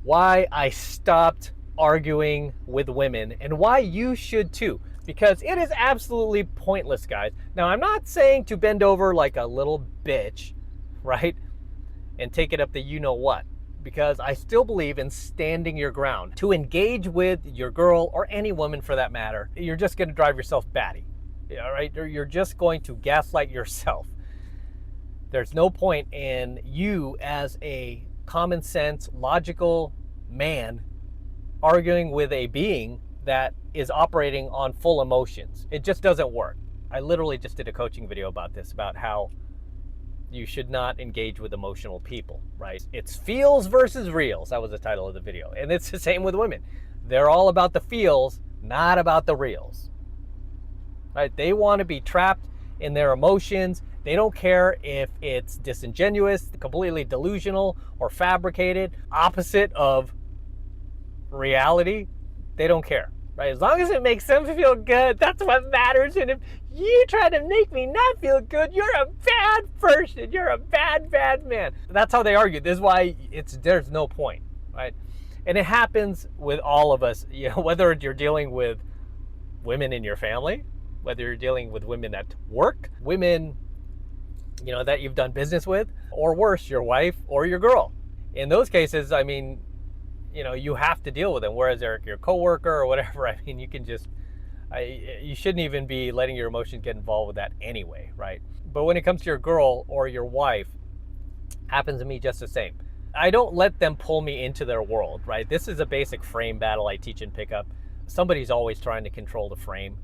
why I stopped arguing with women and why you should too. Because it is absolutely pointless, guys. Now, I'm not saying to bend over like a little bitch, right? And take it up the you know what. Because I still believe in standing your ground. To engage with your girl, or any woman for that matter, you're just going to drive yourself batty. All right? You're just going to gaslight yourself. There's no point in you as a common sense, logical man arguing with a being that is operating on full emotions. It just doesn't work. I literally just did a coaching video about this, about how you should not engage with emotional people, right? It's feels versus reals. That was the title of the video. And it's the same with women. They're all about the feels, not about the reals, right? They want to be trapped in their emotions. They don't care if it's disingenuous, completely delusional, or fabricated, opposite of reality. They don't care, right? As long as it makes them feel good, that's what matters. And if you try to make me not feel good, you're a bad person. You're a bad, bad man. That's how they argue. This is why there's no point, right? And it happens with all of us, whether you're dealing with women in your family, whether you're dealing with women at work, women, that you've done business with, or worse, your wife or your girl. In those cases, I mean, you have to deal with them. Whereas they're your coworker or whatever, I mean, you can just, you shouldn't even be letting your emotions get involved with that anyway, right? But when it comes to your girl or your wife, happens to me just the same. I don't let them pull me into their world, right? This is a basic frame battle I teach in pickup. Somebody's always trying to control the frame.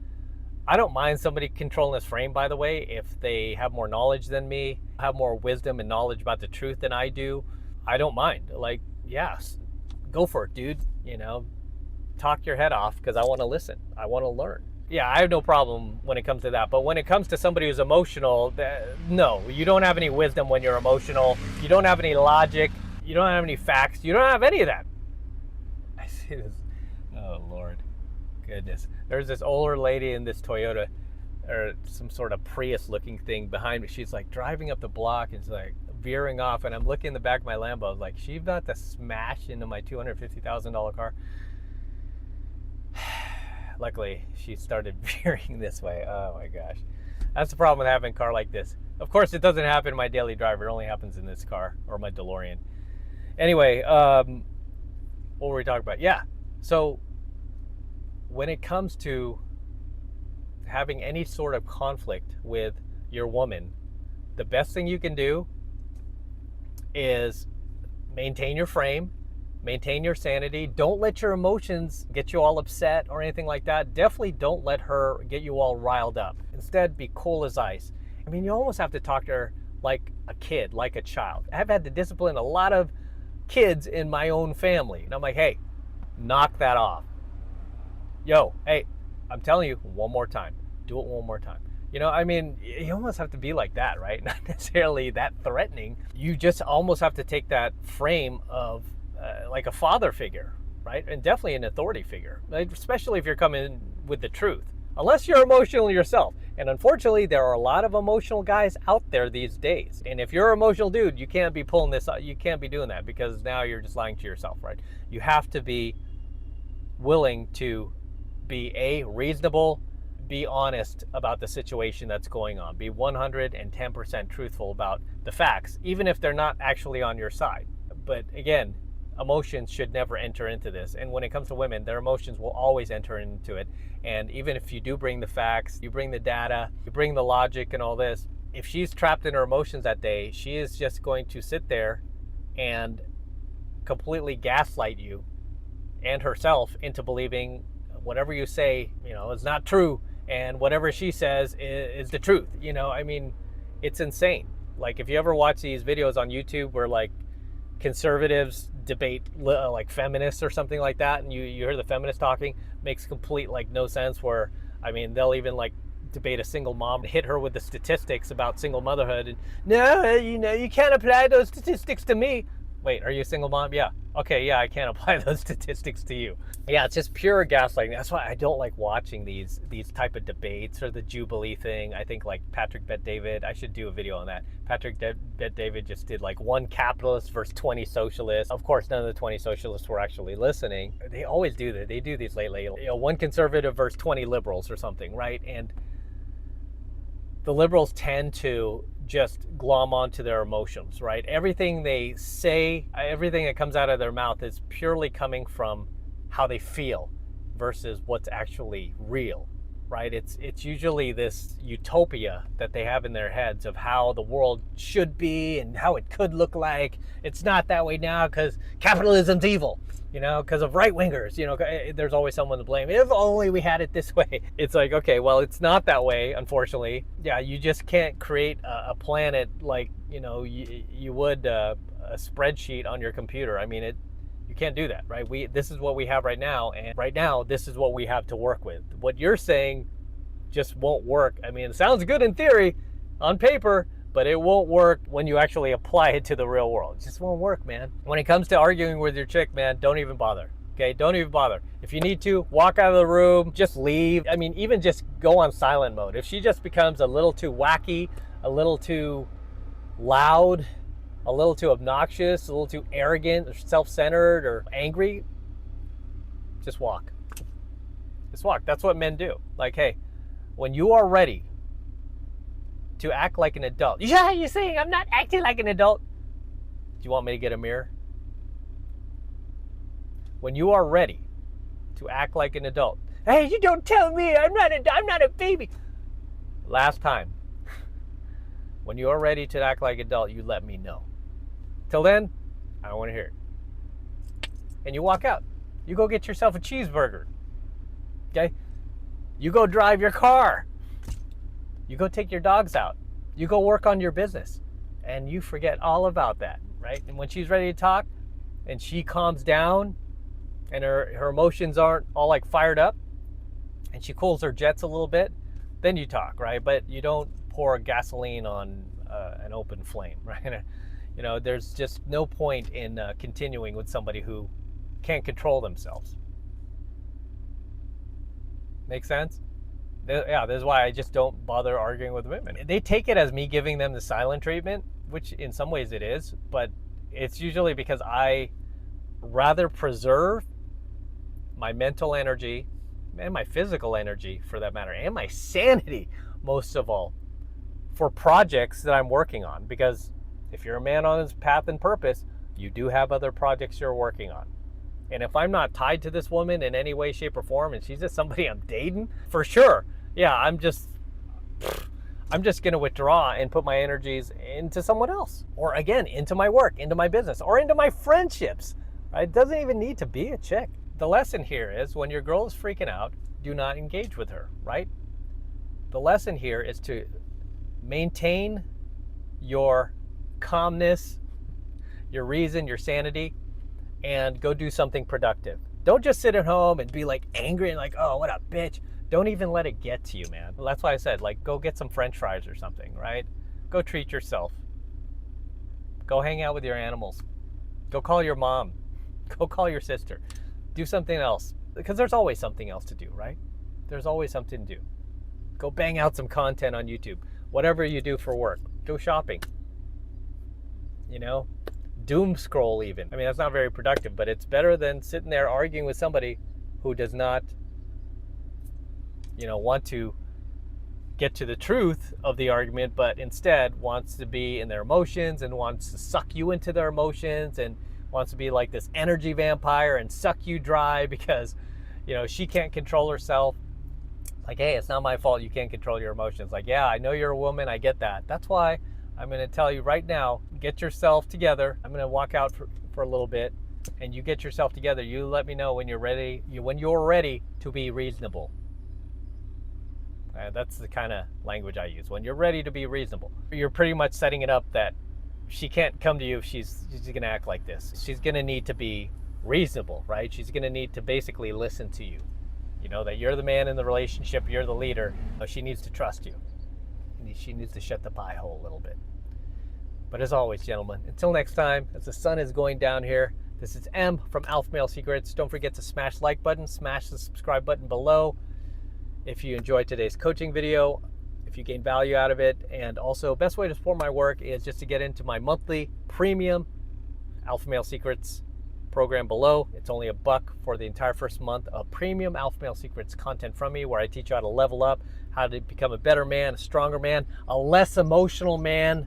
I don't mind somebody controlling this frame, by the way, if they have more knowledge than me, have more wisdom and knowledge about the truth than I do. I don't mind. Like, yes, go for it, dude. Talk your head off, because I want to listen. I want to learn. Yeah, I have no problem when it comes to that. But when it comes to somebody who's emotional, no, you don't have any wisdom when you're emotional. You don't have any logic. You don't have any facts. You don't have any of that. I see this. Oh, Lord. Goodness. There's this older lady in this Toyota, or some sort of Prius looking thing behind me. She's like driving up the block and she's like veering off, and I'm looking in the back of my Lambo. I was like, she's about to smash into my $250,000 car. Luckily, she started veering this way. Oh my gosh. That's the problem with having a car like this. Of course, it doesn't happen in my daily driver. It only happens in this car, or my DeLorean. Anyway, what were we talking about? Yeah. So when it comes to having any sort of conflict with your woman, the best thing you can do is maintain your frame, maintain your sanity. Don't let your emotions get you all upset or anything like that. Definitely don't let her get you all riled up. Instead, be cool as ice. I mean, you almost have to talk to her like a kid, like a child. I've had to discipline a lot of kids in my own family. And I'm like, hey, knock that off. Yo, hey, I'm telling you, one more time. Do it one more time. I mean, you almost have to be like that, right? Not necessarily that threatening. You just almost have to take that frame of like a father figure, right? And definitely an authority figure, like, especially if you're coming with the truth. Unless you're emotional yourself. And unfortunately, there are a lot of emotional guys out there these days. And if you're an emotional dude, you can't be pulling this, you can't be doing that, because now you're just lying to yourself, right? You have to be willing to be reasonable, be honest about the situation that's going on. Be 110% truthful about the facts, even if they're not actually on your side. But again, emotions should never enter into this. And when it comes to women, their emotions will always enter into it. And even if you do bring the facts, you bring the data, you bring the logic and all this, if she's trapped in her emotions that day, she is just going to sit there and completely gaslight you and herself into believing whatever you say, is not true, and whatever she says is the truth. I mean, it's insane. Like, if you ever watch these videos on YouTube where like conservatives debate like feminists or something like that, and you hear the feminists talking, makes complete like no sense, where I mean, they'll even like debate a single mom, hit her with the statistics about single motherhood, and no, you can't apply those statistics to me. Wait, are you a single mom? Yeah. Okay, yeah, I can't apply those statistics to you. Yeah, it's just pure gaslighting. That's why I don't like watching these type of debates or the Jubilee thing. I think like Patrick Bet-David, I should do a video on that. Patrick Bet-David just did like one capitalist versus 20 socialists. Of course, none of the 20 socialists were actually listening. They always do that. They do these lately. You know, one conservative versus 20 liberals or something, right? And the liberals tend to just glom onto their emotions, right? Everything they say, everything that comes out of their mouth is purely coming from how they feel versus what's actually real, right? It's usually this utopia that they have in their heads of how the world should be and how it could look like. It's not that way now because capitalism's evil, you know, because of right-wingers, you know, there's always someone to blame. If only we had it this way. It's like, okay, well, it's not that way, unfortunately. Yeah, you just can't create a planet like, you know, you would a spreadsheet on your computer. I mean, you can't do that, right? This is what we have right now, and right now, this is what we have to work with. What you're saying just won't work. I mean, it sounds good in theory, on paper, but it won't work when you actually apply it to the real world. It just won't work, man. When it comes to arguing with your chick, man, don't even bother. Okay, don't even bother. If you need to, walk out of the room, just leave. I mean, even just go on silent mode. If she just becomes a little too wacky, a little too loud, a little too obnoxious, a little too arrogant or self-centered or angry, just walk. Just walk. That's what men do. Like, hey, when you are ready to act like an adult. Yeah, you're saying I'm not acting like an adult. Do you want me to get a mirror? When you are ready to act like an adult. Hey, you don't tell me. I'm not a baby. Last time. When you are ready to act like an adult, you let me know. Till then, I don't want to hear it. And you walk out. You go get yourself a cheeseburger. Okay? You go drive your car. You go take your dogs out. You go work on your business. And you forget all about that, right? And when she's ready to talk and she calms down and her emotions aren't all like fired up and she cools her jets a little bit, then you talk, right? But you don't pour gasoline on an open flame, right? You know, there's just no point in continuing with somebody who can't control themselves. Make sense? Yeah, this is why I just don't bother arguing with women. They take it as me giving them the silent treatment, which in some ways it is, but it's usually because I rather preserve my mental energy and my physical energy, for that matter, and my sanity, most of all, for projects that I'm working on. Because if you're a man on his path and purpose, you do have other projects you're working on. And if I'm not tied to this woman in any way, shape, or form, and she's just somebody I'm dating, for sure, yeah, I'm just going to withdraw and put my energies into someone else. Or again, into my work, into my business, or into my friendships. Right? It doesn't even need to be a chick. The lesson here is when your girl is freaking out, do not engage with her, right? The lesson here is to maintain your calmness, your reason, your sanity, and go do something productive. Don't just sit at home and be like angry and like, oh, what a bitch. Don't even let it get to you, man. That's why I said, like, go get some French fries or something, right? Go treat yourself. Go hang out with your animals. Go call your mom. Go call your sister. Do something else. Because there's always something else to do, right? There's always something to do. Go bang out some content on YouTube. Whatever you do for work. Go shopping. You know? Doom scroll even. I mean, that's not very productive, but it's better than sitting there arguing with somebody who does not, you know, want to get to the truth of the argument, but instead wants to be in their emotions and wants to suck you into their emotions and wants to be like this energy vampire and suck you dry because, you know, she can't control herself. Like, hey, it's not my fault you can't control your emotions. Like, yeah, I know you're a woman. I get that. That's why I'm going to tell you right now, get yourself together. I'm going to walk out for a little bit and you get yourself together. You let me know when you're ready, when you're ready to be reasonable. That's the kind of language I use. When you're ready to be reasonable. You're pretty much setting it up that she can't come to you if she's going to act like this. She's going to need to be reasonable, right? She's going to need to basically listen to you. You know, that you're the man in the relationship, you're the leader. She needs to trust you. She needs to shut the pie hole a little bit. But as always, gentlemen, until next time, as the sun is going down here, this is M from AlphaMaleSecrets. Don't forget to smash the like button, smash the subscribe button below if you enjoyed today's coaching video, if you gain value out of it. And also, best way to support my work is just to get into my monthly premium AlphaMaleSecrets program below. It's only $1 for the entire first month of premium AlphaMaleSecrets content from me, where I teach you how to level up, how to become a better man, a stronger man, a less emotional man,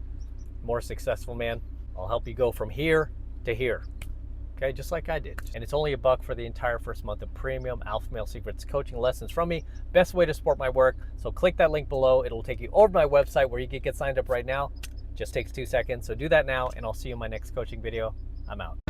more successful man. I'll help you go from here to here. Okay, just like I did. And it's only $1 for the entire first month of premium AlphaMaleSecrets coaching lessons from me. Best way to support my work. So click that link below. It'll take you over to my website where you can get signed up right now. Just takes 2 seconds. So do that now, and I'll see you in my next coaching video. I'm out.